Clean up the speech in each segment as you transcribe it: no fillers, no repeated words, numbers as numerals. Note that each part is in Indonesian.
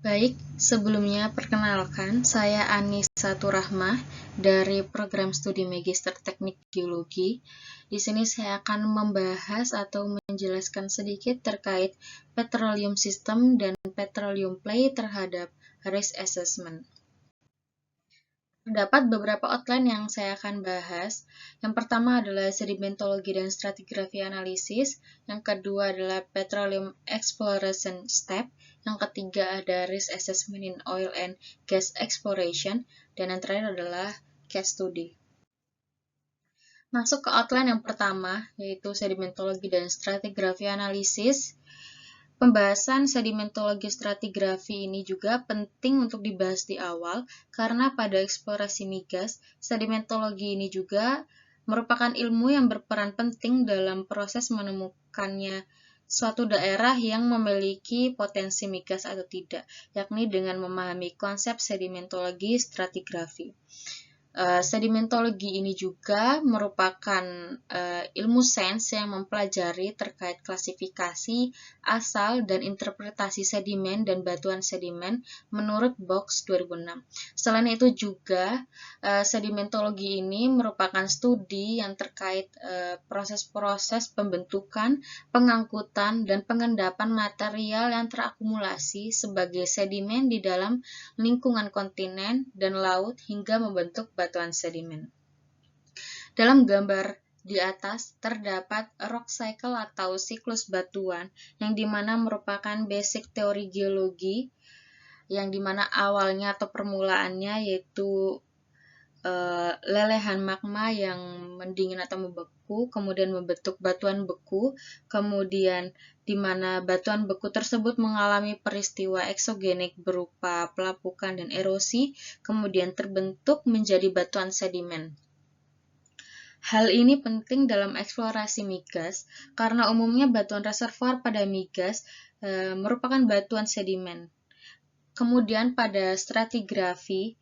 Baik, sebelumnya perkenalkan, saya Anissa Turahmah dari program studi Magister Teknik Geologi. Di sini saya akan membahas atau menjelaskan sedikit terkait petroleum system dan petroleum play terhadap risk assessment. Terdapat beberapa outline yang saya akan bahas. Yang pertama adalah sedimentologi dan stratigraphy analisis. Yang kedua adalah petroleum exploration step. Yang ketiga ada risk assessment in oil and gas exploration. Dan yang terakhir adalah case study. Masuk ke outline yang pertama, yaitu sedimentologi dan stratigraphy analisis. Pembahasan sedimentologi stratigrafi ini juga penting untuk dibahas di awal karena pada eksplorasi migas, sedimentologi ini juga merupakan ilmu yang berperan penting dalam proses menemukannya suatu daerah yang memiliki potensi migas atau tidak, yakni dengan memahami konsep sedimentologi stratigrafi. Sedimentologi ini juga merupakan ilmu sains yang mempelajari terkait klasifikasi, asal, dan interpretasi sedimen dan batuan sedimen menurut Box 2006. Selain itu juga, sedimentologi ini merupakan studi yang terkait proses-proses pembentukan, pengangkutan, dan pengendapan material yang terakumulasi sebagai sedimen di dalam lingkungan kontinen dan laut hingga membentuk batuan sedimen. Dalam gambar di atas terdapat rock cycle atau siklus batuan yang dimana merupakan basic teori geologi yang dimana awalnya atau permulaannya yaitu lelehan magma yang mendingin atau membeku, kemudian membentuk batuan beku, kemudian di mana batuan beku tersebut mengalami peristiwa eksogenik berupa pelapukan dan erosi, kemudian terbentuk menjadi batuan sedimen. Hal ini penting dalam eksplorasi migas karena umumnya batuan reservoir pada migas merupakan batuan sedimen. Kemudian pada stratigrafi,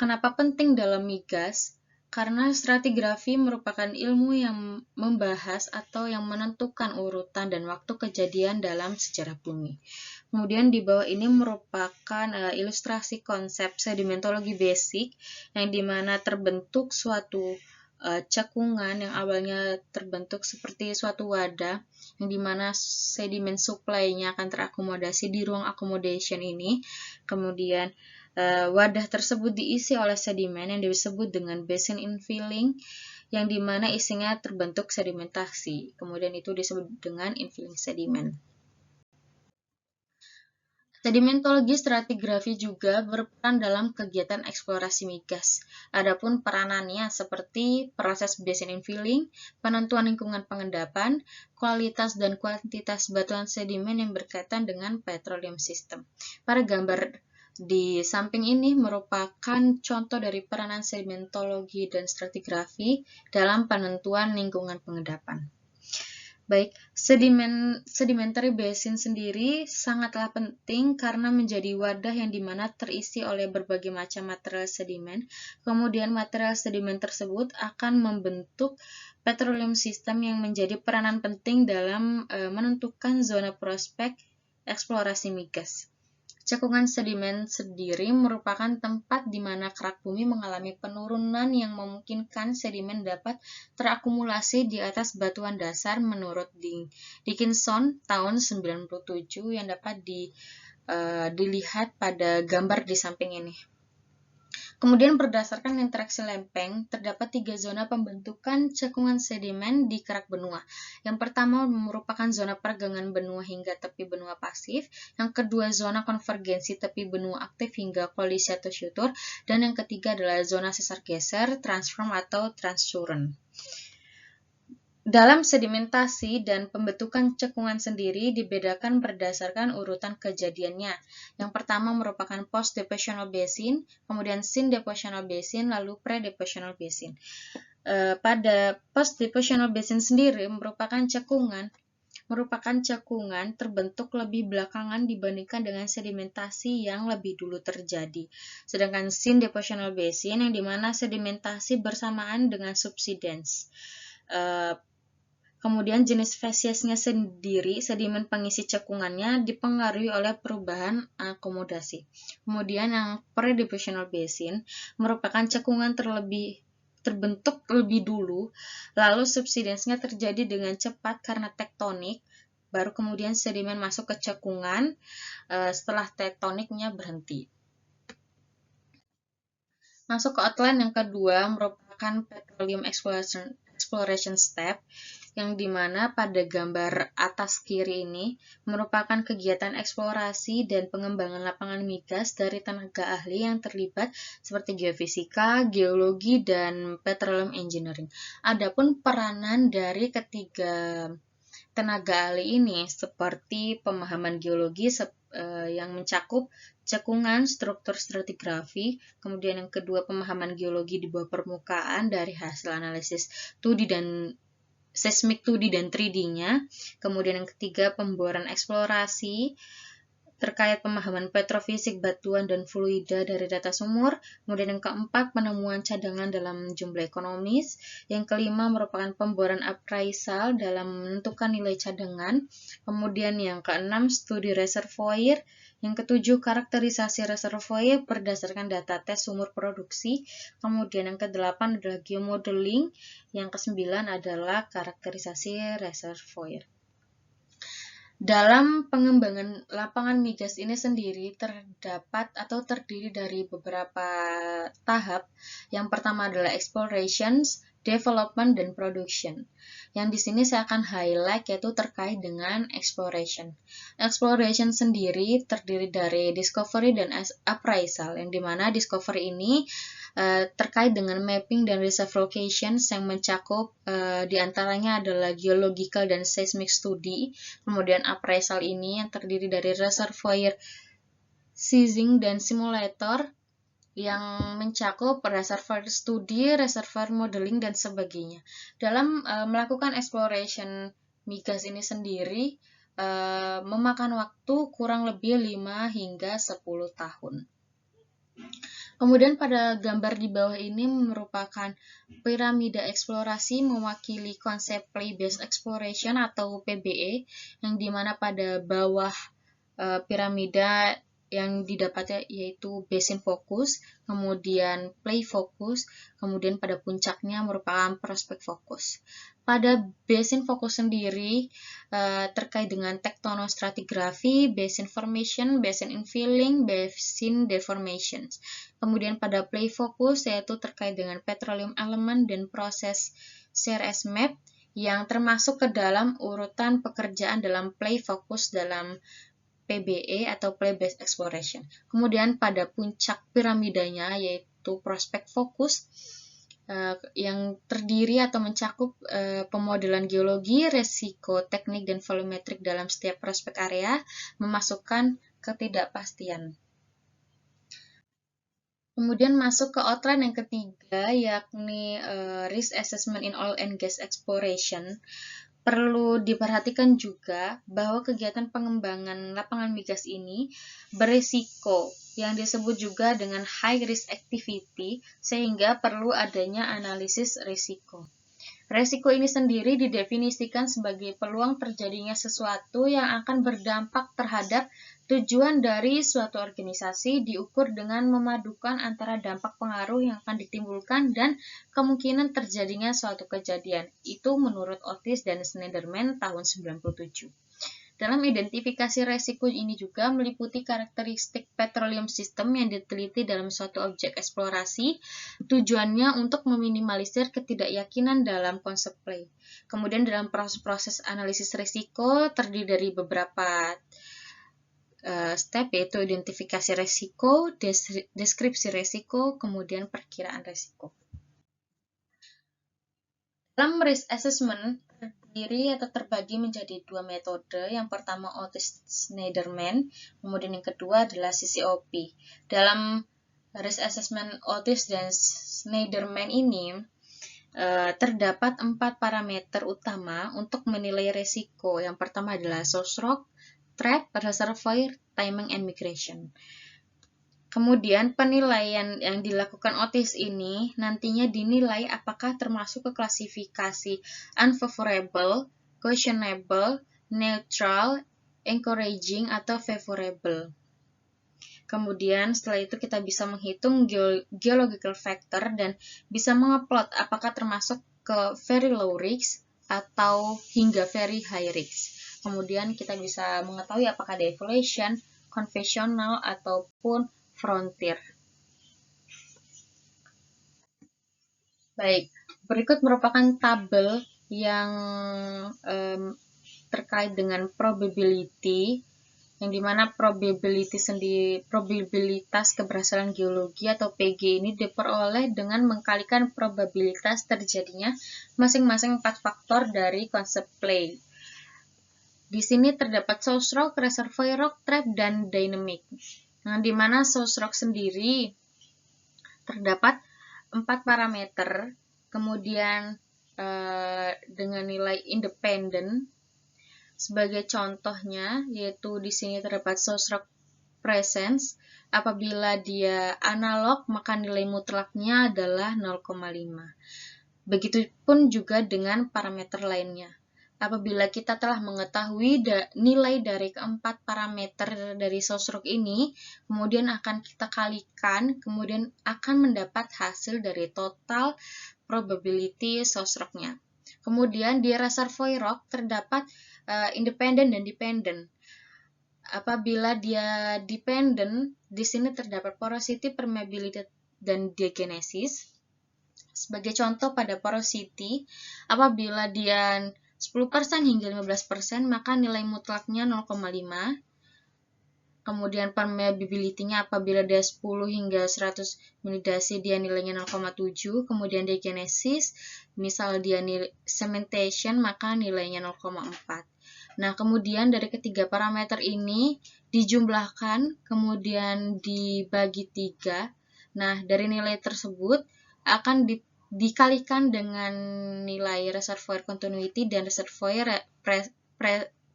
kenapa penting dalam migas? Karena stratigrafi merupakan ilmu yang membahas atau yang menentukan urutan dan waktu kejadian dalam sejarah bumi. Kemudian di bawah ini merupakan ilustrasi konsep sedimentologi basic yang dimana terbentuk suatu cekungan yang awalnya terbentuk seperti suatu wadah yang dimana sedimen supply-nya akan terakomodasi di ruang accommodation ini. Kemudian wadah tersebut diisi oleh sedimen yang disebut dengan basin infilling yang dimana isinya terbentuk sedimentasi. Kemudian itu disebut dengan infilling sedimen. Sedimentologi stratigrafi juga berperan dalam kegiatan eksplorasi migas. Adapun peranannya seperti proses basin infilling, penentuan lingkungan pengendapan, kualitas dan kuantitas batuan sedimen yang berkaitan dengan petroleum system. Pada gambar di samping ini merupakan contoh dari peranan sedimentologi dan stratigrafi dalam penentuan lingkungan pengendapan. Baik, sedimentary basin sendiri sangatlah penting karena menjadi wadah yang dimana terisi oleh berbagai macam material sedimen. Kemudian material sedimen tersebut akan membentuk petroleum system yang menjadi peranan penting dalam menentukan zona prospek eksplorasi migas. Cekungan sedimen sendiri merupakan tempat di mana kerak bumi mengalami penurunan yang memungkinkan sedimen dapat terakumulasi di atas batuan dasar menurut Dickinson tahun 97 yang dapat dilihat pada gambar di samping ini. Kemudian berdasarkan interaksi lempeng, terdapat 3 zona pembentukan cekungan sedimen di kerak benua. Yang pertama merupakan zona pergangan benua hingga tepi benua pasif, yang kedua zona konvergensi tepi benua aktif hingga kolisi atau syutur, dan yang ketiga adalah zona sesar geser, transform atau transcurrent. Dalam sedimentasi dan pembentukan cekungan sendiri dibedakan berdasarkan urutan kejadiannya. Yang pertama merupakan post-depositional basin, kemudian sin-depositional basin, lalu pre-depositional basin. Pada post-depositional basin sendiri merupakan cekungan terbentuk lebih belakangan dibandingkan dengan sedimentasi yang lebih dulu terjadi. Sedangkan sin-depositional basin yang dimana sedimentasi bersamaan dengan subsidence. Kemudian jenis fasiesnya sendiri, sedimen pengisi cekungannya dipengaruhi oleh perubahan akomodasi. Kemudian yang pre-depositional basin merupakan cekungan terbentuk lebih dulu, lalu subsidence-nya terjadi dengan cepat karena tektonik, baru kemudian sedimen masuk ke cekungan setelah tektoniknya berhenti. Masuk ke outline yang kedua merupakan petroleum exploration step, yang dimana pada gambar atas kiri ini merupakan kegiatan eksplorasi dan pengembangan lapangan migas dari tenaga ahli yang terlibat seperti geofisika, geologi, dan petroleum engineering. Adapun peranan dari ketiga tenaga ahli ini seperti pemahaman geologi yang mencakup cekungan, struktur stratigrafi, kemudian yang kedua pemahaman geologi di bawah permukaan dari hasil analisis 2D dan seismic 2D dan 3D-nya. Kemudian yang ketiga, pemboran eksplorasi terkait pemahaman petrofisik batuan dan fluida dari data sumur. Kemudian yang keempat, penemuan cadangan dalam jumlah ekonomis. Yang kelima merupakan pemboran appraisal dalam menentukan nilai cadangan. Kemudian yang keenam, studi reservoir. Yang ketujuh, karakterisasi reservoir berdasarkan data tes sumur produksi. Kemudian yang kedelapan adalah geomodeling. Yang kesembilan adalah karakterisasi reservoir. Dalam pengembangan lapangan migas ini sendiri terdapat atau terdiri dari beberapa tahap. Yang pertama adalah explorations, development, dan production. Yang di sini saya akan highlight yaitu terkait dengan exploration. Exploration sendiri terdiri dari discovery dan appraisal, yang dimana discovery ini terkait dengan mapping dan reserve locations yang mencakup diantaranya adalah geological dan seismic study. Kemudian appraisal ini yang terdiri dari reservoir seizing dan simulator yang mencakup reservoir study, reservoir modeling, dan sebagainya. Dalam melakukan exploration migas ini sendiri memakan waktu kurang lebih 5 hingga 10 tahun. Kemudian pada gambar di bawah ini merupakan piramida eksplorasi mewakili konsep play-based exploration atau PBE, yang dimana pada bawah piramida yang didapatnya yaitu basin fokus, kemudian play fokus, kemudian pada puncaknya merupakan prospect fokus. Pada basin fokus sendiri terkait dengan tektonostratigrafi, basin formation, basin infilling, basin deformations. Kemudian pada play fokus yaitu terkait dengan petroleum element dan proses CRS map yang termasuk ke dalam urutan pekerjaan dalam play fokus dalam PBE atau play-based exploration. Kemudian pada puncak piramidanya yaitu prospect focus yang terdiri atau mencakup pemodelan geologi, resiko, teknik, dan volumetrik dalam setiap prospek area, memasukkan ketidakpastian. Kemudian masuk ke outline yang ketiga, yakni risk assessment in oil and gas exploration. Perlu diperhatikan juga bahwa kegiatan pengembangan lapangan migas ini beresiko yang disebut juga dengan high risk activity, sehingga perlu adanya analisis risiko. Resiko ini sendiri didefinisikan sebagai peluang terjadinya sesuatu yang akan berdampak terhadap tujuan dari suatu organisasi diukur dengan memadukan antara dampak pengaruh yang akan ditimbulkan dan kemungkinan terjadinya suatu kejadian. Itu menurut Otis dan Schneiderman tahun 1997. Dalam identifikasi resiko ini juga meliputi karakteristik petroleum system yang diteliti dalam suatu objek eksplorasi, tujuannya untuk meminimalisir ketidakyakinan dalam konsep play. Kemudian dalam proses analisis risiko terdiri dari beberapa step, yaitu identifikasi resiko, deskripsi resiko, kemudian perkiraan resiko. Dalam risk assessment terdiri atau terbagi menjadi dua metode. Yang pertama Otis Schneiderman, kemudian yang kedua adalah CCOP. Dalam risk assessment Otis dan Schneiderman ini terdapat 4 parameter utama untuk menilai resiko. Yang pertama adalah source rock, trap, reservoir, timing, and migration. Kemudian penilaian yang dilakukan OTIS ini nantinya dinilai apakah termasuk ke klasifikasi unfavorable, questionable, neutral, encouraging, atau favorable. Kemudian setelah itu kita bisa menghitung geological factor dan bisa mengeplot apakah termasuk ke very low risk atau hingga very high risk. Kemudian kita bisa mengetahui apakah ada evaluation, konvensional, ataupun frontier. Baik, berikut merupakan tabel yang terkait dengan probability, yang dimana probabilitas keberhasilan geologi atau PG ini diperoleh dengan mengkalikan probabilitas terjadinya masing-masing 4 faktor dari konsep play. Di sini terdapat source rock, reservoir rock, trap, dan dynamic. Nah, di mana source rock sendiri terdapat 4 parameter, kemudian dengan nilai independen. Sebagai contohnya, yaitu di sini terdapat source rock presence. Apabila dia analog, maka nilai mutlaknya adalah 0,5. Begitupun juga dengan parameter lainnya. Apabila kita telah mengetahui nilai dari keempat parameter dari source rock ini, kemudian akan kita kalikan, kemudian akan mendapat hasil dari total probability source rock-nya. Kemudian di reservoir rock terdapat independent dan dependent. Apabila dia dependent, di sini terdapat porosity, permeability, dan diagenesis. Sebagai contoh pada porosity, apabila dia 10% hingga 15%, maka nilai mutlaknya 0,5. Kemudian permeability-nya apabila dia 10 hingga 100 milidasi, dia nilainya 0,7. Kemudian diagenesis, misal dia cementation, maka nilainya 0,4. Nah, kemudian dari ketiga parameter ini dijumlahkan, kemudian dibagi 3. Nah, dari nilai tersebut akan dikalikan dengan nilai reservoir continuity dan reservoir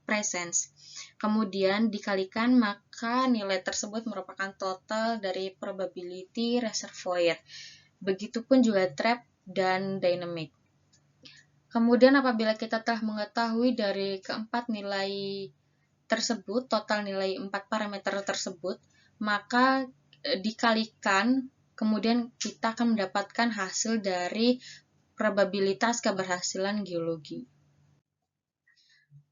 presence. Kemudian dikalikan, maka nilai tersebut merupakan total dari probability reservoir. Begitupun juga trap dan dynamic. Kemudian apabila kita telah mengetahui dari keempat nilai tersebut, total nilai 4 parameter tersebut, maka dikalikan, kemudian kita akan mendapatkan hasil dari probabilitas keberhasilan geologi.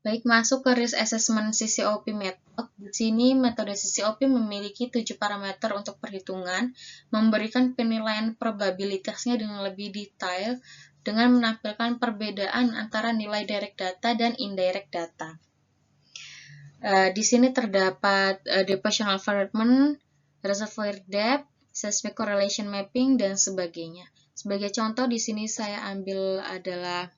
Baik, masuk ke risk assessment CCOP method. Di sini metode CCOP memiliki 7 parameter untuk perhitungan, memberikan penilaian probabilitasnya dengan lebih detail dengan menampilkan perbedaan antara nilai direct data dan indirect data. Di sini terdapat depositional environment, reservoir depth, seismic correlation mapping, dan sebagainya. Sebagai contoh, di sini saya ambil adalah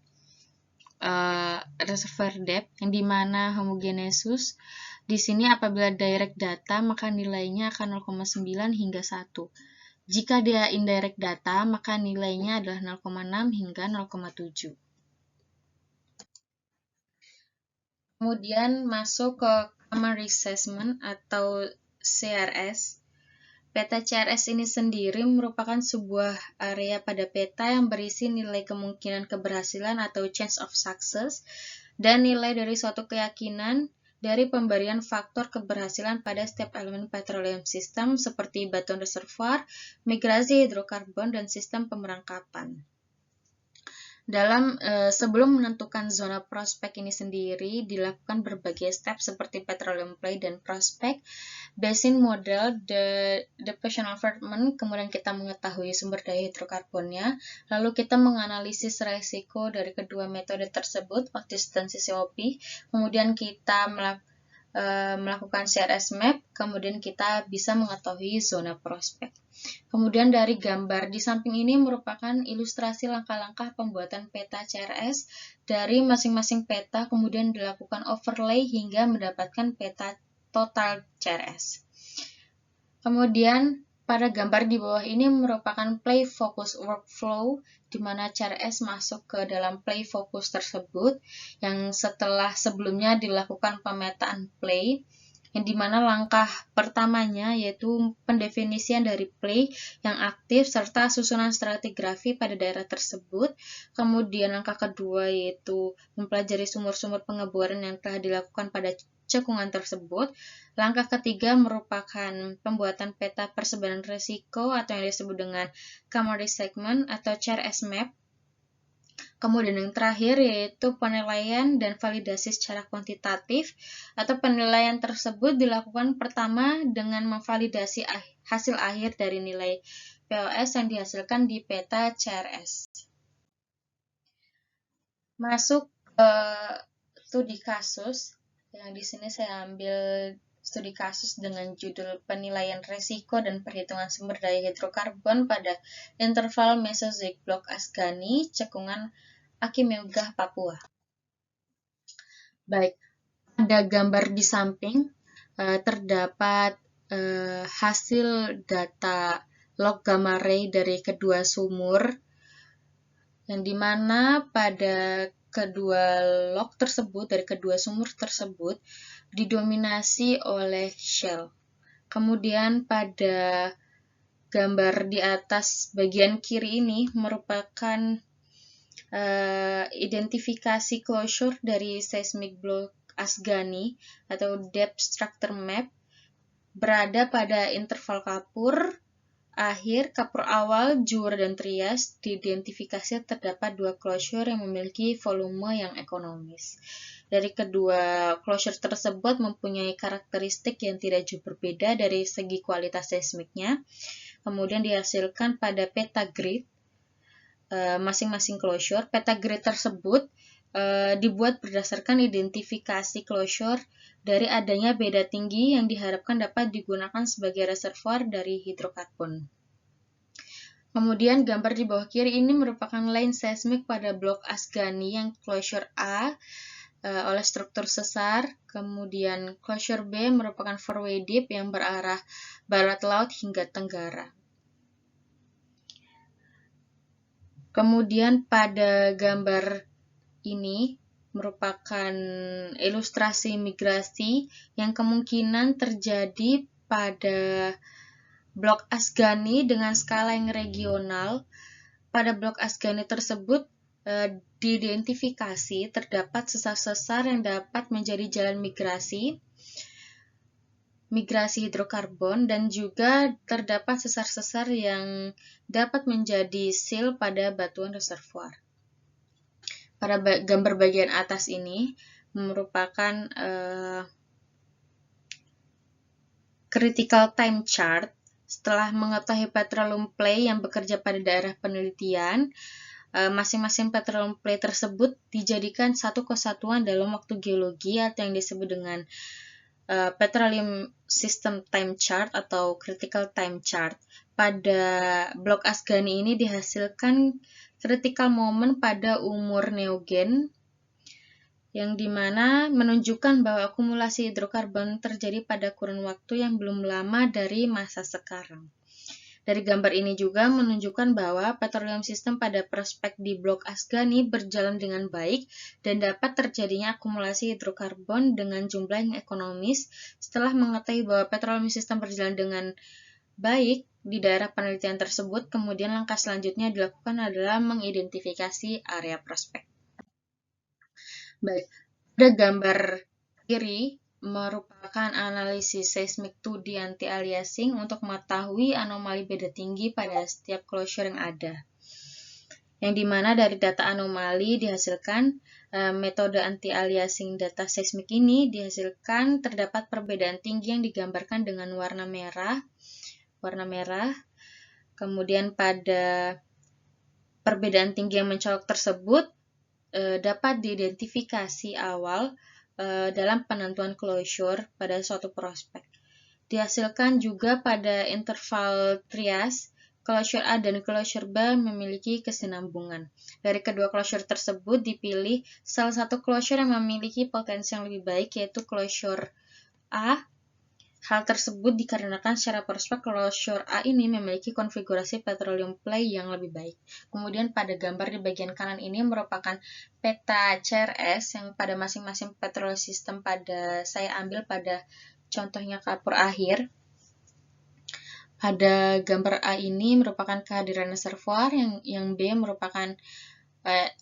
reservoir depth, yang dimana homogeneous. Di sini apabila direct data, maka nilainya akan 0,9 hingga 1. Jika dia indirect data, maka nilainya adalah 0,6 hingga 0,7. Kemudian masuk ke Common Risk Assessment atau CRS. Peta CRS ini sendiri merupakan sebuah area pada peta yang berisi nilai kemungkinan keberhasilan atau chance of success dan nilai dari suatu keyakinan dari pemberian faktor keberhasilan pada setiap elemen petroleum system seperti batuan reservoir, migrasi hidrokarbon, dan sistem pemerangkapan. Sebelum menentukan zona prospek ini sendiri, dilakukan berbagai step seperti petroleum play dan prospek, basin model, depositional environment, kemudian kita mengetahui sumber daya hidrokarbonnya, lalu kita menganalisis resiko dari kedua metode tersebut, OTIS dan CCOP, kemudian kita melakukan CRS map, kemudian kita bisa mengetahui zona prospek. Kemudian dari gambar di samping ini merupakan ilustrasi langkah-langkah pembuatan peta CRS dari masing-masing peta, kemudian dilakukan overlay hingga mendapatkan peta total CRS. Kemudian pada gambar di bawah ini merupakan play focus workflow, di mana CRS masuk ke dalam play focus tersebut, yang sebelumnya dilakukan pemetaan play, yang dimana langkah pertamanya yaitu pendefinisian dari play yang aktif serta susunan stratigrafi pada daerah tersebut. Kemudian langkah kedua yaitu mempelajari sumur-sumur pengeboran yang telah dilakukan pada cekungan tersebut. Langkah ketiga merupakan pembuatan peta persebaran risiko atau yang disebut dengan Camorri segment atau CRS map. Kemudian yang terakhir yaitu penilaian dan validasi secara kuantitatif, atau penilaian tersebut dilakukan pertama dengan memvalidasi hasil akhir dari nilai POS yang dihasilkan di peta CRS. Masuk ke studi kasus, yang di sini saya ambil studi kasus dengan judul penilaian risiko dan perhitungan sumber daya hidrokarbon pada interval Mesozoik blok Asgani, cekungan Aki-Megah, Papua. Baik, pada gambar di samping terdapat hasil data log gamma ray dari kedua sumur, yang dimana pada kedua log tersebut, dari kedua sumur tersebut, didominasi oleh shell. Kemudian pada gambar di atas bagian kiri ini merupakan identifikasi closure dari seismic block Asgani atau depth structure map, berada pada interval kapur akhir, kapur awal, Jur, dan Trias. Diidentifikasi terdapat dua closure yang memiliki volume yang ekonomis. Dari kedua closure tersebut mempunyai karakteristik yang tidak jauh berbeda dari segi kualitas seismiknya. Kemudian dihasilkan pada peta grid masing-masing closure. Peta grid tersebut dibuat berdasarkan identifikasi closure dari adanya beda tinggi yang diharapkan dapat digunakan sebagai reservoir dari hidrokarbon. Kemudian gambar di bawah kiri ini merupakan line seismik pada blok Asgani yang closure A oleh struktur sesar, kemudian closure B merupakan four-way deep yang berarah barat laut hingga tenggara. Kemudian pada gambar ini merupakan ilustrasi migrasi yang kemungkinan terjadi pada blok Asgani dengan skala yang regional. Pada blok Asgani tersebut diidentifikasi terdapat sesar-sesar yang dapat menjadi jalan migrasi hidrokarbon, dan juga terdapat sesar-sesar yang dapat menjadi seal pada batuan reservoir. Pada gambar bagian atas ini merupakan critical time chart. Setelah mengetahui petroleum play yang bekerja pada daerah penelitian, masing-masing petroleum play tersebut dijadikan satu kesatuan dalam waktu geologi atau yang disebut dengan petroleum system time chart atau critical time chart. Pada blok Asgani ini dihasilkan critical moment pada umur neogen, yang dimana menunjukkan bahwa akumulasi hidrokarbon terjadi pada kurun waktu yang belum lama dari masa sekarang. Dari gambar ini juga menunjukkan bahwa petroleum system pada prospek di blok Asgani berjalan dengan baik dan dapat terjadinya akumulasi hidrokarbon dengan jumlah yang ekonomis. Setelah mengetahui bahwa petroleum system berjalan dengan baik di daerah penelitian tersebut, kemudian langkah selanjutnya dilakukan adalah mengidentifikasi area prospek. Baik, pada gambar kiri merupakan analisis seismik 2D anti-aliasing untuk mengetahui anomali beda tinggi pada setiap closure yang ada. Yang dimana dari data anomali dihasilkan metode anti-aliasing data seismik ini dihasilkan terdapat perbedaan tinggi yang digambarkan dengan warna merah. Kemudian pada perbedaan tinggi yang mencolok tersebut dapat diidentifikasi awal dalam penentuan closure pada suatu prospek. Dihasilkan juga pada interval Trias, closure A dan closure B memiliki kesinambungan. Dari kedua closure tersebut dipilih salah satu closure yang memiliki potensi yang lebih baik, yaitu closure A. Hal tersebut dikarenakan secara prospek closure A ini memiliki konfigurasi petroleum play yang lebih baik. Kemudian pada gambar di bagian kanan ini merupakan peta CRS yang pada masing-masing petroleum system saya ambil pada contohnya kapur akhir. Pada gambar A ini merupakan kehadiran reservoir, yang B merupakan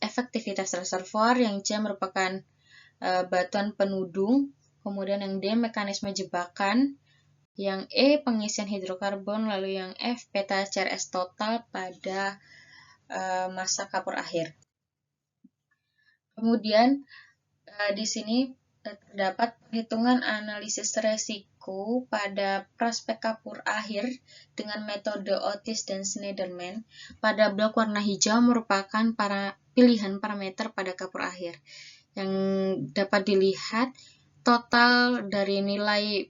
efektivitas reservoir, yang C merupakan batuan penudung, kemudian yang D mekanisme jebakan, yang E pengisian hidrokarbon, lalu yang F peta CRS total pada masa kapur akhir. Kemudian di sini terdapat perhitungan analisis resiko pada prospek kapur akhir dengan metode Otis dan Schneiderman. Pada blok warna hijau merupakan pilihan parameter pada kapur akhir. Yang dapat dilihat total dari nilai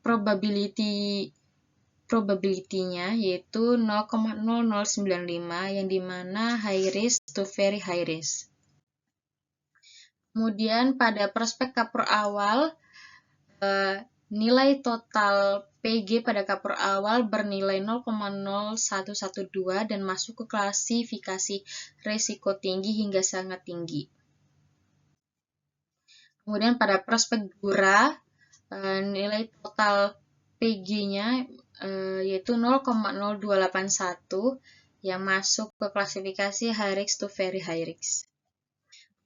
probability-nya yaitu 0,0095, yang dimana high risk to very high risk. Kemudian pada prospek kapur awal, nilai total PG pada kapur awal bernilai 0,0112 dan masuk ke klasifikasi risiko tinggi hingga sangat tinggi. Kemudian pada prospek Dura, nilai total PG-nya yaitu 0,0281 yang masuk ke klasifikasi high risk to very high risk.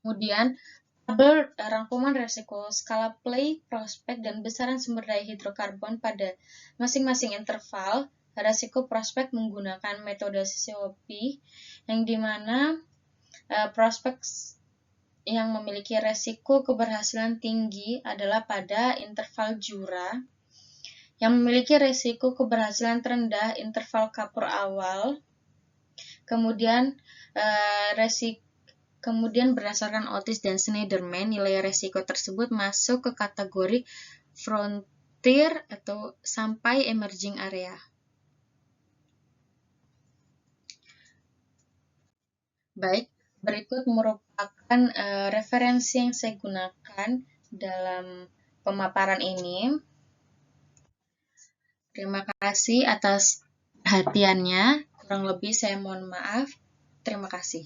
Kemudian tabel rangkuman resiko skala Play, prospek, dan besaran sumber daya hidrokarbon pada masing-masing interval resiko prospek menggunakan metode COP, yang dimana prospek yang memiliki resiko keberhasilan tinggi adalah pada interval Jura, yang memiliki resiko keberhasilan terendah interval kapur awal, kemudian Kemudian berdasarkan Otis dan Schneiderman, nilai resiko tersebut masuk ke kategori frontier atau sampai emerging area. Baik, berikut merupakan referensi yang saya gunakan dalam pemaparan ini. Terima kasih atas perhatiannya. Kurang lebih saya mohon maaf. Terima kasih.